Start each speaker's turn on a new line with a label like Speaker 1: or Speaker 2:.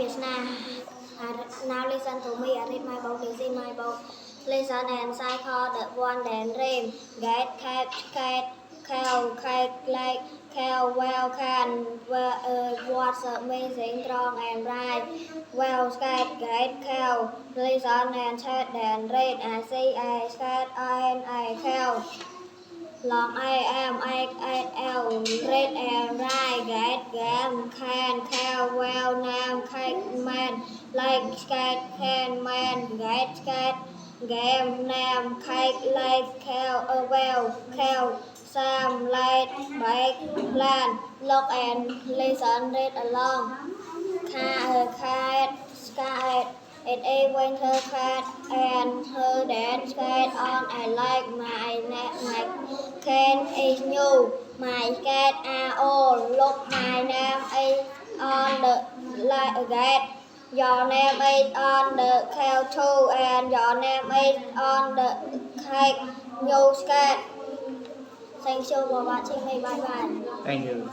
Speaker 1: Vietnam. Now listen to me. I read my book. This is my book. Listen and cycle the one then rain. Get cat, cow, kite, like cow, well, can, what's amazing, strong and right. Well, scat, get cow. Listen and chat then rain. I see, I scat, I cow. Long I am L red and right get gam can cow well nam kite man like scat can man get scat gam nam kite like cow well cow sam light bike plan look and listen read along cat sky it a winter cat and her dad cat on I like my can is new my cat are all look my name is on the like cat your name is on the cow too and your name is on the cake new cat. Thank you for watching me. Bye bye.
Speaker 2: Thank you.